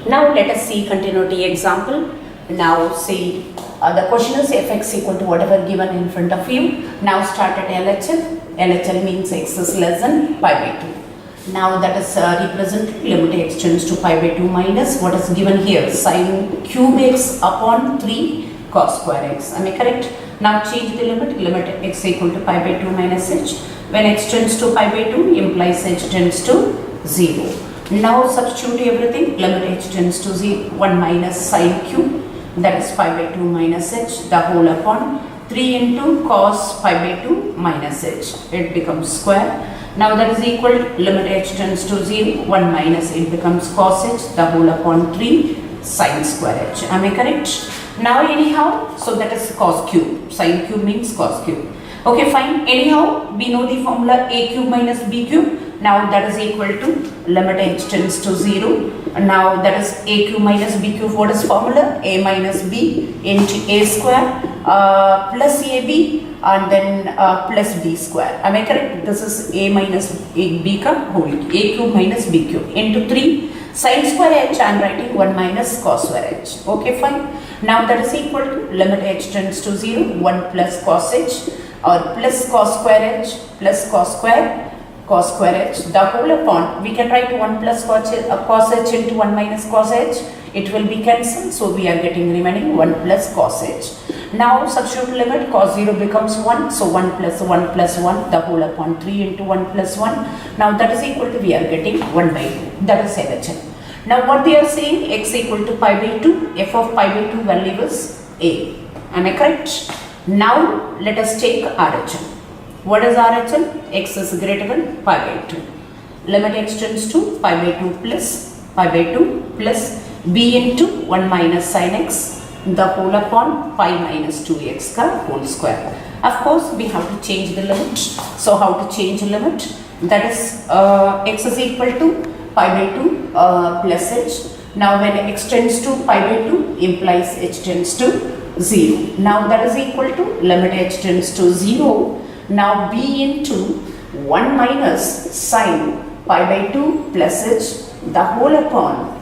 Now let us see continuity example. Now see the question is fx equal to whatever given in front of you. Now start at LHL. LHL means x is less than pi by 2. Now that is represented limit x tends to pi by 2 minus what is given here, sin cube x upon 3 cos square x. Am I correct? Now change the limit x equal to pi by 2 minus h. When x tends to pi by 2 implies h tends to 0. Now substitute everything, limit h tends to 0, 1 minus sin cube, that is pi by 2 minus h, the whole upon 3 into cos pi by 2 minus h, it becomes square. Now that is equal to limit h tends to 0, 1 minus it becomes cos h, the whole upon 3 sin square h. Am I correct? Now anyhow, so that is cos cube, sin cube means cos cube. Okay, fine. Anyhow, we know the formula a cube minus b cube. Now that is equal to limit h tends to 0. Now that is a cube minus b cube. What is formula? A minus b into a square plus ab and then plus b square. Am I correct? This is a minus b ka whole, a cube minus b cube into 3 sin square h. I am writing 1 minus cos square h. Okay, fine. Now that is equal to limit h tends to 0, 1 plus cos h or plus cos square h plus cos square h, the whole upon, we can write 1 plus cos h into 1 minus cos h, it will be cancelled, so we are getting remaining 1 plus cos h. Now substitute limit, cos 0 becomes 1, so 1 plus 1 plus 1, the whole upon 3 into 1 plus 1, now that is equal to, we are getting 1 by 2, that is LHL. Now what they are saying, x equal to pi by 2, f of pi by 2 value is a, am I correct? Now let us take RHL. What is RHL? X is greater than pi by 2. Limit x tends to pi by 2 plus b into 1 minus sin x, the whole upon pi minus 2x ka whole square. Of course, we have to change the limit. So how to change the limit? That is x is equal to pi by 2 plus h. Now when x tends to pi by 2 implies h tends to 0. Now that is equal to limit h tends to 0. Now b into 1 minus sin pi by 2 plus h, the whole upon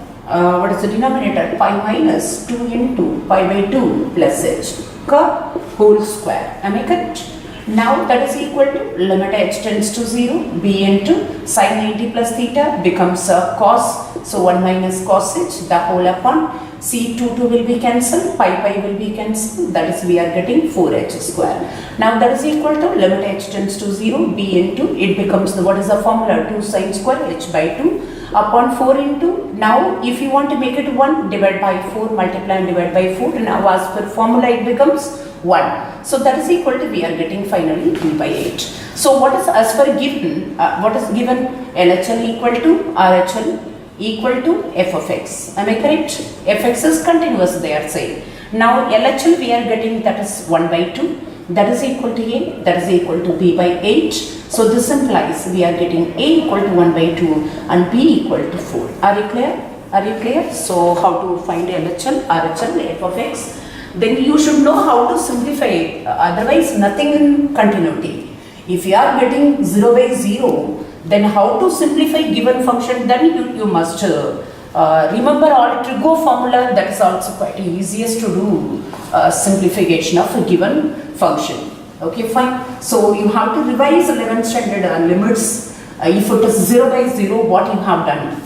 what is the denominator, pi minus 2 into pi by 2 plus h ka whole square. Am I correct? Now that is equal to limit h tends to 0, b into sin 90 plus theta becomes cos, so 1 minus cos h, the whole upon c 2 will be cancelled, pi will be cancelled, that is we are getting 4h square. Now that is equal to limit h tends to 0, b into, it becomes the, what is the formula, 2 sin square h by 2 upon 4 into, now if you want to make it 1, divide by 4, multiply and divide by 4, now as per formula it becomes 1. So that is equal to, we are getting finally 3 by 8. So what is as per given, what is given, LHL equal to RHL equal to f of x. Am I correct? fx is continuous, they are saying. Now LHL we are getting, that is 1 by 2, that is equal to a, that is equal to b by 8. So this implies we are getting a equal to 1 by 2 and b equal to 4. Are you clear? Are you clear? So how to find LHL, RHL, f of x? Then you should know how to simplify it, otherwise nothing in continuity. If you are getting 0 by 0, then how to simplify given function, then you must remember all trigo formula, that is also quite easiest to do simplification of a given function. Okay, fine. So you have to revise 11th standard limits if it is 0 by 0, what you have done.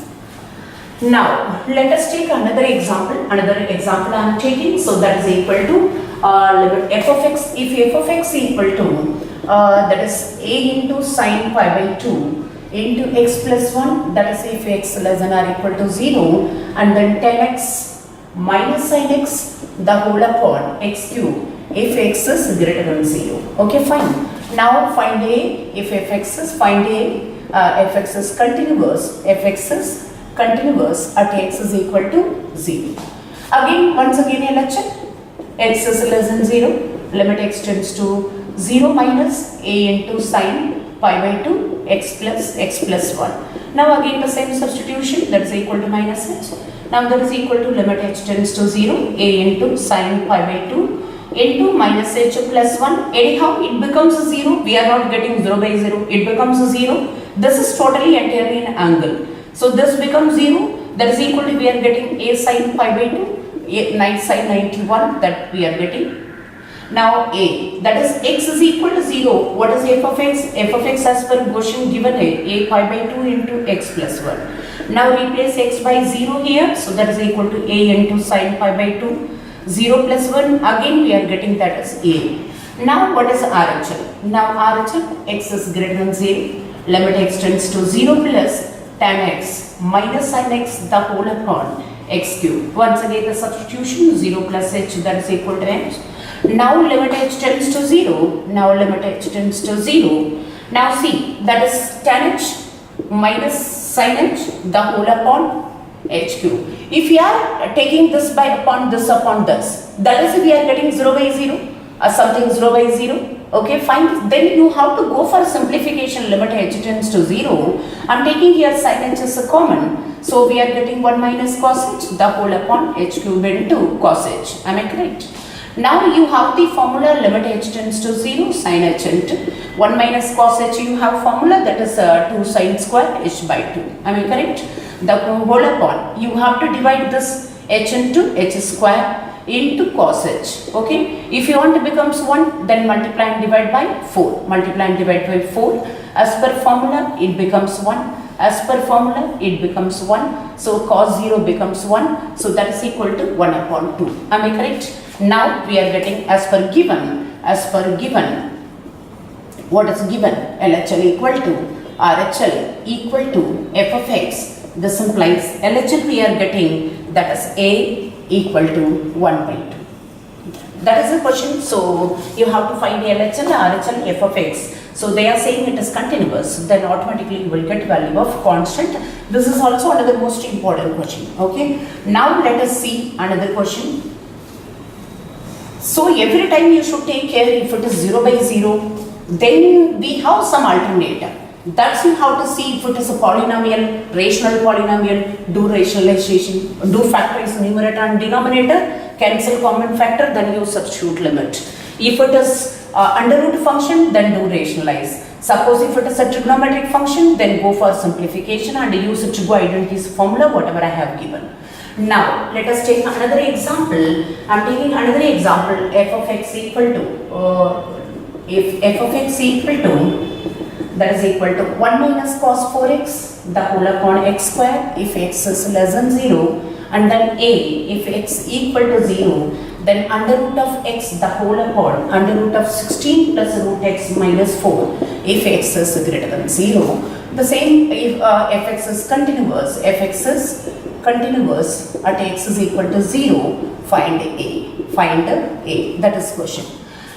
Now let us take another example I am taking, so that is equal to limit f of x, if f of x equal to that is a into sin pi by 2 into x plus 1, that is if x less than or equal to 0, and then 10x minus sin x, the whole upon x cube if x is greater than 0. Okay, fine. Now find a, if fx is, find a, fx is continuous, at x is equal to 0. Again, once again LHL, x is less than 0, limit x tends to 0 minus a into sin pi by 2 x plus 1. Now again the same substitution, that is equal to minus h. Now that is equal to limit h tends to 0, a into sin pi by 2 into minus h plus 1. Anyhow it becomes 0, we are not getting 0 by 0, it becomes 0. This is totally entirely an angle. So this becomes 0, that is equal to, we are getting a sin pi by 2, a 9 sin 91, that we are getting. Now a, that is x is equal to 0. What is f of x? F of x as per question given a pi by 2 into x plus 1. Now replace x by 0 here, so that is equal to a into sin pi by 2. 0 plus 1, again we are getting that as a. Now what is RHL? Now RHL, x is greater than 0, limit x tends to 0 plus tan x minus sin x the whole upon x cube. Once again the substitution, 0 plus h, that is equal to h. Now limit h tends to 0, now limit h tends to 0. Now see, that is tan h minus sin h the whole upon h cube. If we are taking this by upon this, that is we are getting 0 by 0, something 0 by 0. Okay, fine. Then you have to go for simplification, limit h tends to 0. I'm taking here sin h as a common. So we are getting 1 minus cos h the whole upon h cube into cos h. Am I correct? Now you have the formula, limit h tends to 0, sin h into 1 minus cos h, you have formula, that is 2 sin square h by 2. Am I correct? The whole upon, you have to divide this h into h square into cos h. Okay, if you want to becomes 1, then multiply and divide by 4. Multiply and divide by 4. As per formula, it becomes 1. As per formula, it becomes 1. So cos 0 becomes 1. So that is equal to 1 upon 2. Am I correct? Now we are getting as per given, what is given? LHL equal to RHL equal to f of x. This implies LHL we are getting, that is a equal to 1 by 2. That is the question. So you have to find LHL, RHL, f of x. So they are saying it is continuous, then automatically you will get value of constant. This is also another most important question. Okay. Now let us see another question. So every time you should take care, if it is 0 by 0, then we have some alternator. That's you have to see if it is a polynomial, rational polynomial, do rationalization, do factorize numerator and denominator, cancel common factor, then you substitute limit. If it is under root function, then do rationalize. Suppose if it is a trigonometric function, then go for simplification and use it to go identity formula, whatever I have given. Now let us take another example. I am taking another example, f of x equal to, if f of x equal to, that is equal to 1 minus cos 4x the whole upon x square if x is less than 0, and then a, if x equal to 0, then under root of x the whole upon under root of 16 plus root x minus 4 if x is greater than 0. The same if fx is continuous, at x is equal to 0, find a, that is question.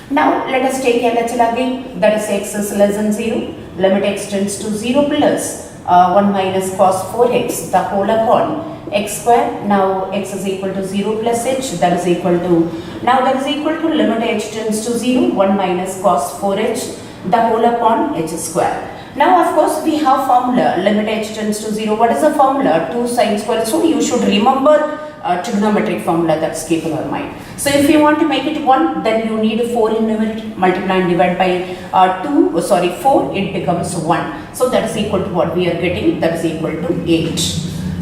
Now let us take LHL again, that is x is less than 0, limit x tends to 0 plus 1 minus cos 4x the whole upon x square. Now x is equal to 0 plus h, that is equal to, now that is equal to limit h tends to 0, 1 minus cos 4h the whole upon h square. Now of course we have formula, limit h tends to 0. What is the formula? 2 sin square. So you should remember trigonometric formula, that's keep in your mind. So if you want to make it 1, then you need 4 in numerator, multiply and divide by 4, it becomes 1. So that is equal to what we are getting, that is equal to 8.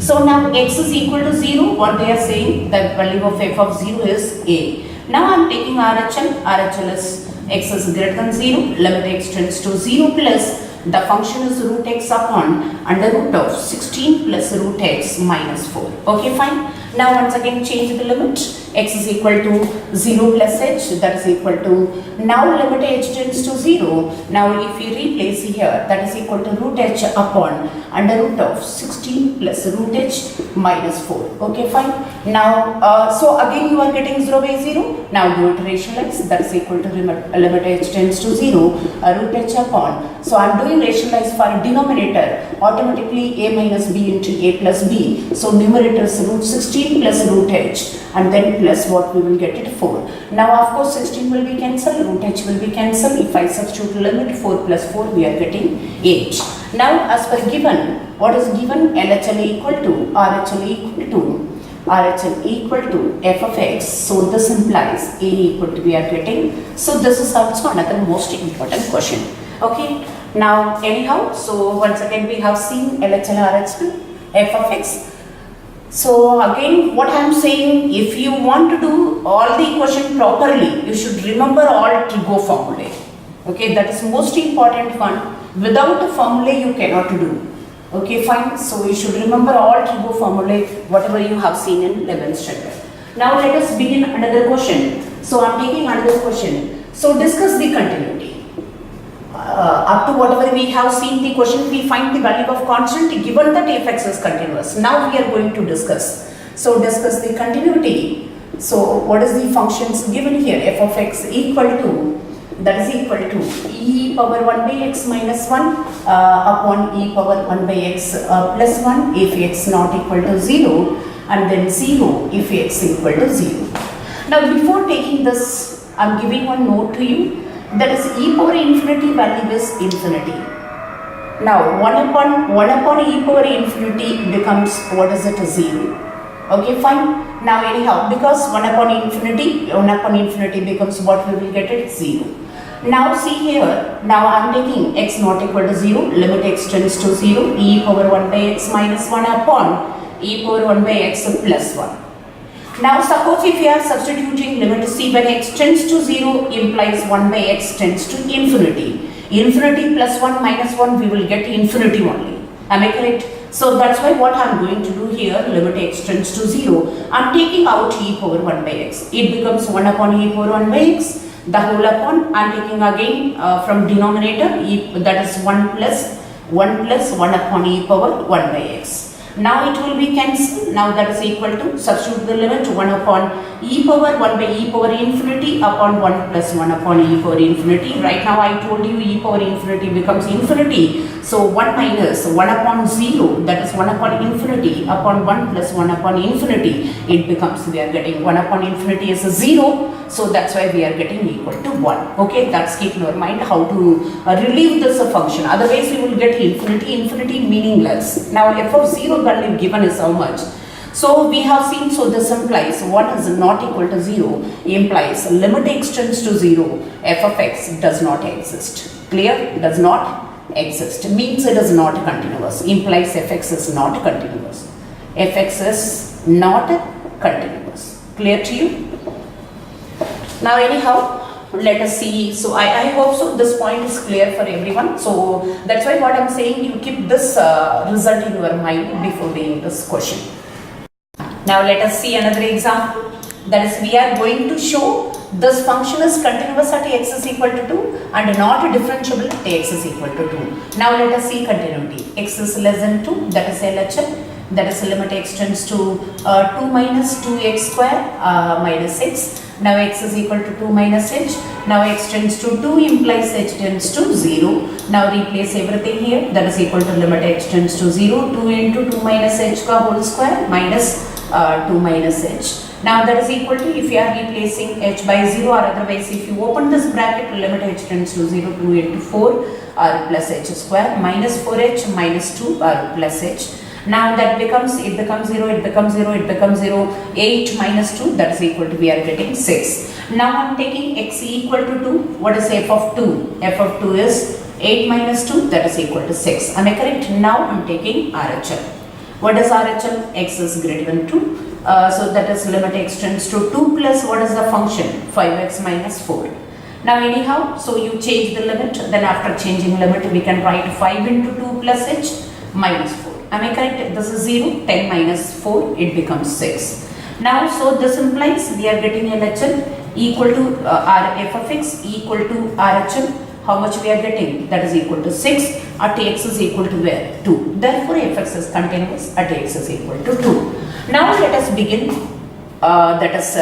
So now x is equal to 0, what they are saying, the value of f of 0 is a. Now I am taking RHL is x is greater than 0, limit x tends to 0 plus the function is root x upon under root of 16 plus root x minus 4. Okay, fine. Now once again change the limit. X is equal to 0 plus h, that is equal to, now limit h tends to 0. Now if we replace here, that is equal to root h upon under root of 16 plus root h minus 4. Okay, fine. Now so again you are getting 0 by 0. Now do it rationalize, that is equal to limit h tends to 0, root h upon. So I am doing rationalize for denominator, automatically a minus b into a plus b. So numerator is root 16 plus root h, and then plus what we will get it 4. Now of course 16 will be cancelled, root h will be cancelled. If I substitute limit 4 plus 4, we are getting 8. Now as per given, what is given? LHL equal to RHL equal to f of x. So this implies a equal to we are getting. So this is also another most important question. Okay. Now anyhow, so once again we have seen LHL, RHL, f of x. So again, what I am saying, if you want to do all the equation properly, you should remember all trig formulae. Okay, that is most important one. Without a formula, you cannot do. Okay, fine. So you should remember all trig formulae, whatever you have seen in 11th standard. Now let us begin another question. So I am taking another question. So discuss the continuity. Up to whatever we have seen the question, we find the value of constant given that fx is continuous. Now we are going to discuss. So discuss the continuity. So what is the functions given here? F of x equal to, that is equal to e power 1 by x minus 1 upon e power 1 by x plus 1 if x not equal to 0, and then 0 if x equal to 0. Now before taking this, I am giving one note to you. That is e power infinity value is infinity. Now 1 upon e power infinity becomes, what is it, 0. Okay, fine. Now anyhow, because 1 upon infinity becomes what we will get it, 0. Now see here, now I am taking x not equal to 0, limit x tends to 0, e power 1 by x minus 1 upon e power 1 by x plus 1. Now suppose if you are substituting limit c when x tends to 0 implies 1 by x tends to infinity. Infinity plus 1 minus 1 we will get infinity only. Am I correct? So that's why what I am going to do here, limit x tends to 0. I am taking out e power 1 by x. It becomes 1 upon e power 1 by x. The whole upon, I am taking again from denominator, that is 1 plus 1 upon e power 1 by x. Now it will be cancelled. Now that is equal to, substitute the limit, 1 upon e power 1 by e power infinity upon 1 plus 1 upon e power infinity. Right now I told you e power infinity becomes infinity. So 1 minus 1 upon 0, that is 1 upon infinity upon 1 plus 1 upon infinity. It becomes, we are getting 1 upon infinity is a 0. So that's why we are getting equal to 1. Okay, that's keep in your mind how to relieve this function. Otherwise we will get infinity meaningless. Now f of 0 value given is how much? So we have seen, so this implies 1 is not equal to 0, implies limit x tends to 0, f of x does not exist. Clear? Does not exist. Means it is not continuous. Implies fx is not continuous. Fx is not continuous. Clear to you? Now anyhow, let us see. So I hope so this point is clear for everyone. So that's why what I am saying, you keep this result in your mind before doing this question. Now let us see another example. That is, we are going to show this function is continuous at x is equal to 2 and not differentiable at x is equal to 2. Now let us see continuity. X is less than 2, that is LHM. That is limit x tends to 2 minus 2x square minus x. Now x is equal to 2 minus h. Now x tends to 2 implies h tends to 0. Now replace everything here. That is equal to limit x tends to 0. 2 into 2 minus h ka whole square minus 2 minus h. Now that is equal to, if you are replacing h by 0 or otherwise if you open this bracket, limit h tends to 0, 2 into 4 r plus h square minus 4h minus 2 r plus h. Now that becomes, it becomes 0, it becomes 0, it becomes 0, 8 minus 2, that is equal to, we are getting 6. Now I am taking x equal to 2, what is f of 2? F of 2 is 8 minus 2, that is equal to 6. Am I correct? Now I am taking RHL. What is RHL? X is greater than 2. So that is limit x tends to 2 plus, what is the function? 5x minus 4. Now anyhow, so you change the limit, then after changing limit we can write 5 into 2 plus h minus 4. Am I correct? This is 0, 10 minus 4, it becomes 6. Now, so this implies we are getting LHL equal to f of x equal to RHL. How much we are getting? That is equal to 6. At x is equal to where? 2. Therefore, fx is continuous at x is equal to 2. Now, let us begin. That is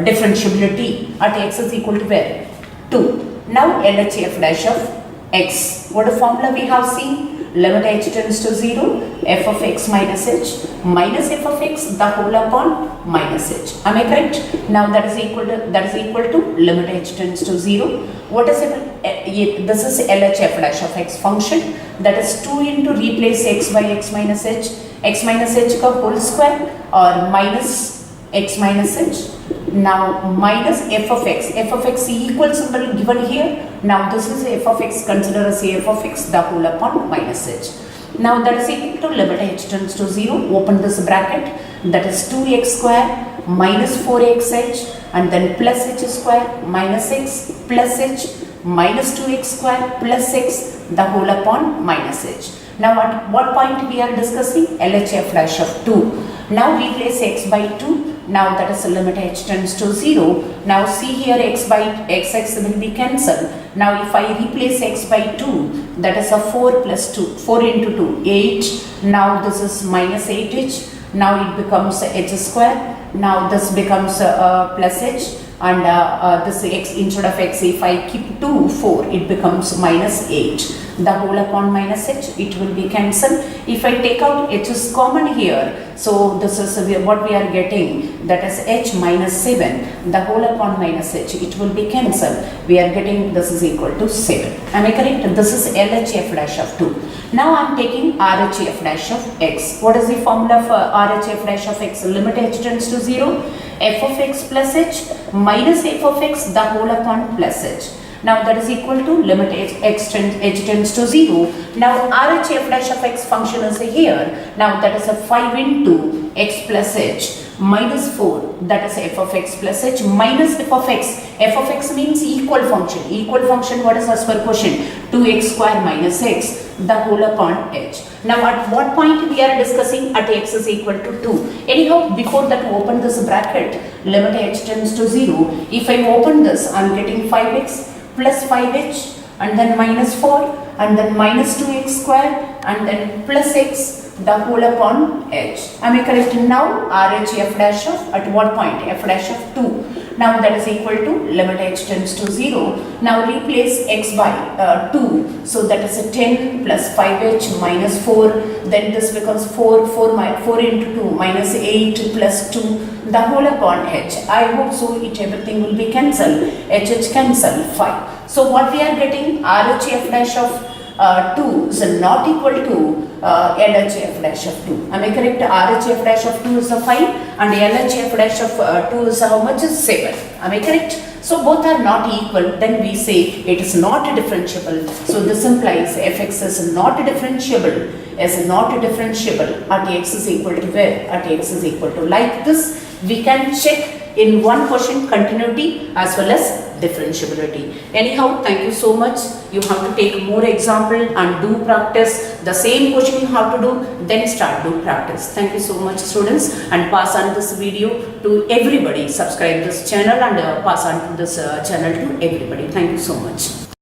differentiability at x is equal to where? 2. Now, LHF dash of x. What a formula we have seen? Limit h tends to 0, f of x minus h minus f of x the whole upon minus h. Am I correct? Now that is equal to limit h tends to 0. What is it? This is LHF dash of x function, that is 2 into replace x by x minus h ka whole square or minus x minus h. Now minus f of x equal symbol given here. Now this is f of x, consider as f of x the whole upon minus h. Now that is equal to limit h tends to 0, open this bracket, that is 2x square minus 4xh and then plus h square minus x plus h minus 2x square plus x the whole upon minus h. Now at what point we are discussing? LHF dash of 2. Now replace x by 2. Now that is limit h tends to 0. Now see here x by xx will be cancelled. Now if I replace x by 2, that is a 4 plus 2, 4 into 2, 8. Now this is minus 8h. Now it becomes h square. Now this becomes plus h. And this x instead of x, if I keep 2, 4, it becomes minus 8. The whole upon minus h, it will be cancelled. If I take out h is common here, so this is what we are getting, that is h minus 7. The whole upon minus h, it will be cancelled. We are getting this is equal to 7. Am I correct? This is LHF dash of 2. Now I am taking RHF dash of x. What is the formula for RHF dash of x? Limit h tends to 0. F of x plus h minus f of x the whole upon plus h. Now that is equal to limit h tends to 0. Now RHF dash of x function is here. Now that is a 5 into x plus h minus 4, that is f of x plus h minus f of x. F of x means equal function. Equal function, what is as per question? 2x square minus x the whole upon h. Now at what point we are discussing? At x is equal to 2. Anyhow, before that open this bracket, limit h tends to 0. If I open this, I am getting 5x plus 5h and then minus 4 and then minus 2x square and then plus x the whole upon h. Am I correct? Now RHF dash of at what point? F dash of 2. Now that is equal to limit h tends to 0. Now replace x by 2. So that is a 10 plus 5h minus 4. Then this becomes 4 into 2 minus 8 plus 2 the whole upon h. I hope so it everything will be cancelled. H cancel 5. So what we are getting? RHF dash of 2 is not equal to LHF dash of 2. Am I correct? RHF dash of 2 is a 5 and LHF dash of 2 is how much? Is 7. Am I correct? So both are not equal, then we say it is not differentiable. So this implies fx is not differentiable, at x is equal to where? At x is equal to like this. We can check in one question continuity as well as differentiability. Anyhow, thank you so much. You have to take more example and do practice. The same question you have to do, then start do practice. Thank you so much students, and pass on this video to everybody. Subscribe this channel and pass on to this channel to everybody. Thank you so much.